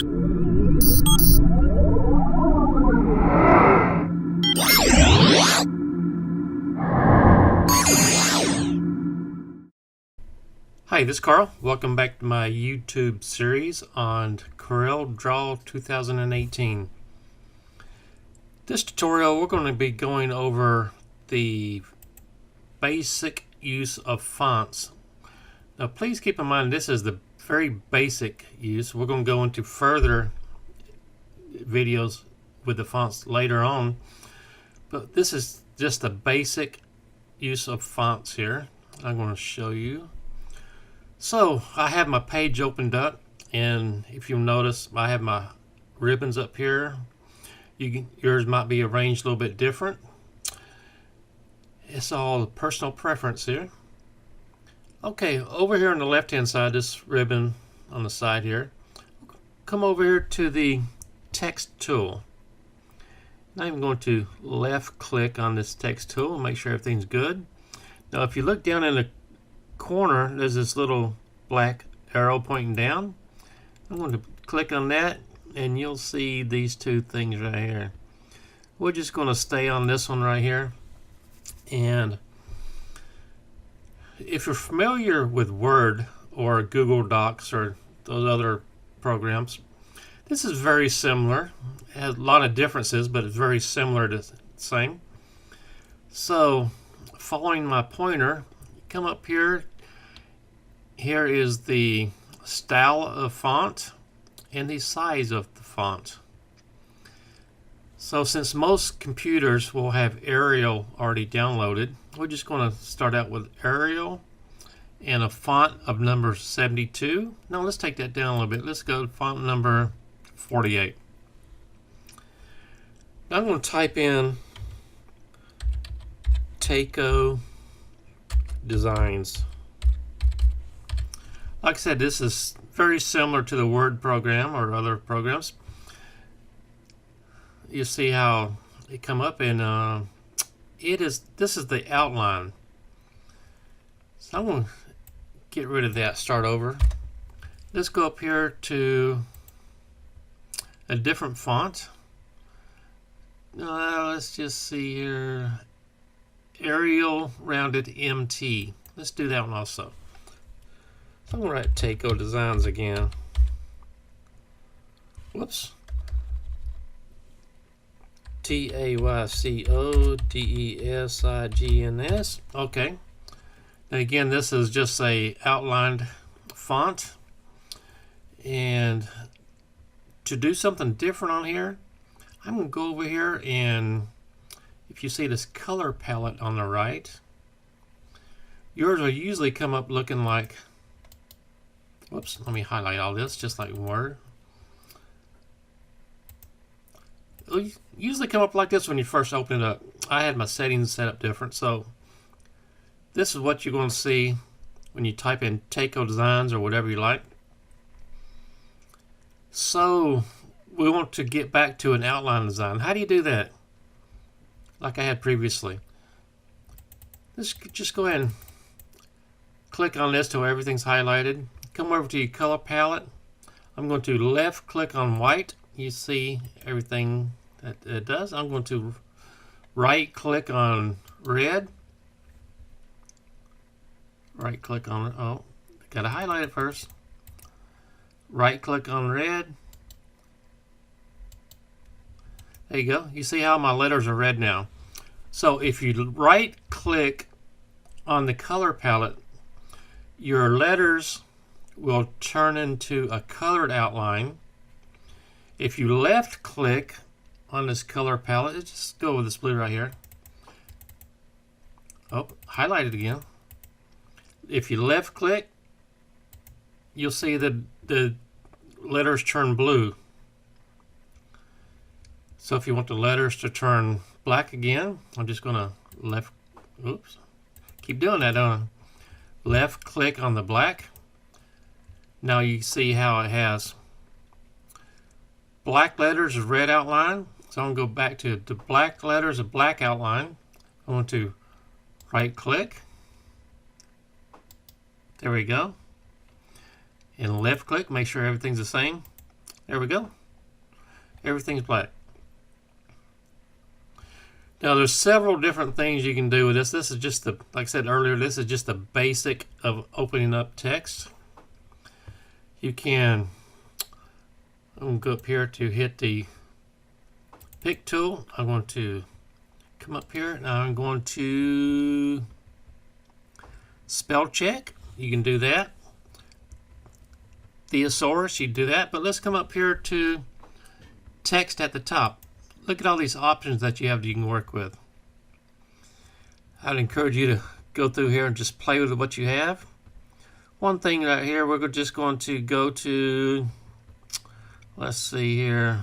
Hi, this is Carl. Welcome back to my YouTube series on CorelDraw 2018. This tutorial, we're going to be going over the basic use of fonts. Now, please keep in mind this is the very basic use. We're going to go into further videos with the fonts later on, but this is just the basic use of fonts here. I'm going to show you. So I have my page opened up, and if you'll notice, I have my ribbons up here. Yours might be arranged a little bit different. It's all personal preference here. Okay, over here on the left hand side, this ribbon on the side here, come over here to the text tool. Now I'm going to left click on this text tool and make sure everything's good. Now if you look down in the corner, there's this little black arrow pointing down. I'm going to click on that and you'll see these two things right here. We're just going to stay on this one right here, and if you're familiar with Word or Google Docs or those other programs, this is very similar. It has a lot of differences, but it's very similar to the same. So following my pointer, come up here. Here is the style of font and the size of the font. So since most computers will have Arial already downloaded, we're just going to start out with Arial and a font of number 72. Now let's take that down a little bit. Let's go to font number 48. Now I'm going to type in Taco Designs. Like I said, this is very similar to the Word program or other programs. You see how it come up, and this is the outline. So I'm going to get rid of that, start over. Let's go up here to a different font. Let's just see here, Arial Rounded MT. Let's do that one also. I'm going to write Taco Designs again. Whoops. TAYCODESIGNS. Okay. Now again, this is just a outlined font. And to do something different on here, I'm going to go over here, and if you see this color palette on the right, yours will usually come up looking like, whoops, let me highlight all this just like Word. It'll usually come up like this when you first open it up. I had my settings set up different, so this is what you're going to see when you type in Taco Designs or whatever you like. So we want to get back to an outline design. How do you do that? Like I had previously. Let's just go ahead and click on this till everything's highlighted. Come over to your color palette. I'm going to left click on white. You see everything that it does. I'm going to right click on red. Right click on, oh, got to highlight it first. Right click on red. There you go. You see how my letters are red now. So if you right click on the color palette, your letters will turn into a colored outline. If you left click on this color palette, let's just go with this blue right here. Oh, highlight it again. If you left click, you'll see that the letters turn blue. So if you want the letters to turn black again, I'm just going to oops, keep doing that, don't I? Left click on the black. Now you see how it has black letters, a red outline. So I'm going to go back to the black letters, a black outline. I want to right click. There we go. And left click, make sure everything's the same. There we go. Everything's black. Now there's several different things you can do with this. This is just the, like I said earlier, this is just the basic of opening up text. You can, I'm going to go up here to hit the pick tool. I'm going to come up here and I'm going to spell check. You can do that. Thesaurus, you do that. But let's come up here to text at the top. Look at all these options that you have that you can work with. I'd encourage you to go through here and just play with what you have. One thing right here, we're just going to go to, let's see here.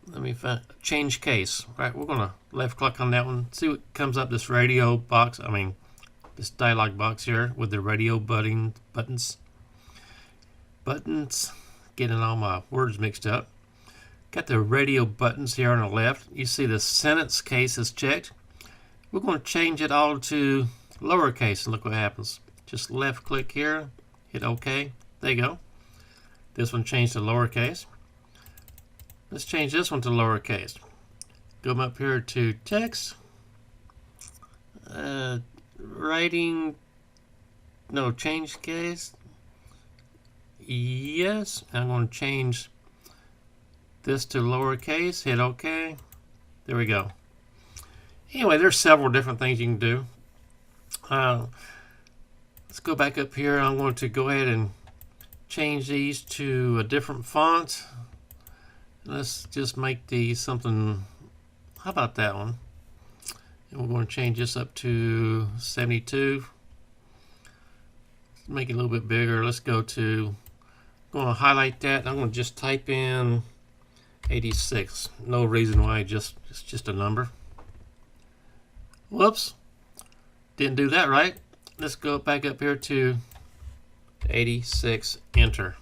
Let me find change case. Right, we're going to left click on that one. See what comes up, this radio box. I mean, this dialog box here with the radio buttons. Getting all my words mixed up. Got the radio buttons here on the left. You see the sentence case is checked. We're going to change it all to lowercase and look what happens. Just left click here, hit OK. There you go. This one changed to lowercase. Let's change this one to lowercase. Go up here to text. Writing. No, change case. Yes, I'm going to change this to lowercase, hit OK. There we go. Anyway, there's several different things you can do. Let's go back up here. I'm going to go ahead and change these to a different font. Let's just make these something, how about that one? And we're going to change this up to 72. Make it a little bit bigger. Let's go to, I'm going to highlight that. I'm going to just type in 86. No reason why, it's just a number. Whoops, didn't do that right. Let's go back up here to 86, enter.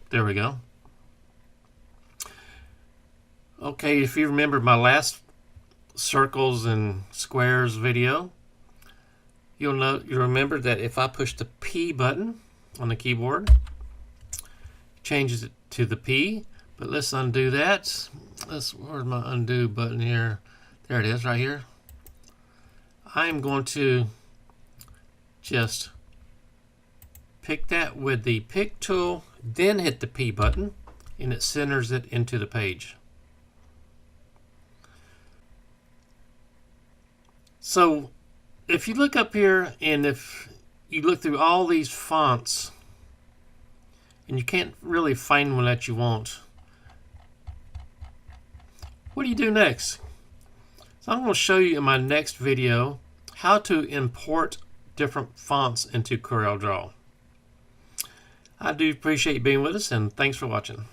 There we go. Okay, if you remember my last circles and squares video, you'll remember that if I push the P button on the keyboard, it changes it to the P. But let's undo that. Where's my undo button here? There it is, right here. I'm going to just pick that with the pick tool, then hit the P button, and it centers it into the page. So if you look up here and if you look through all these fonts and you can't really find one that you want, what do you do next? So I'm going to show you in my next video how to import different fonts into CorelDraw. I do appreciate you being with us, and thanks for watching.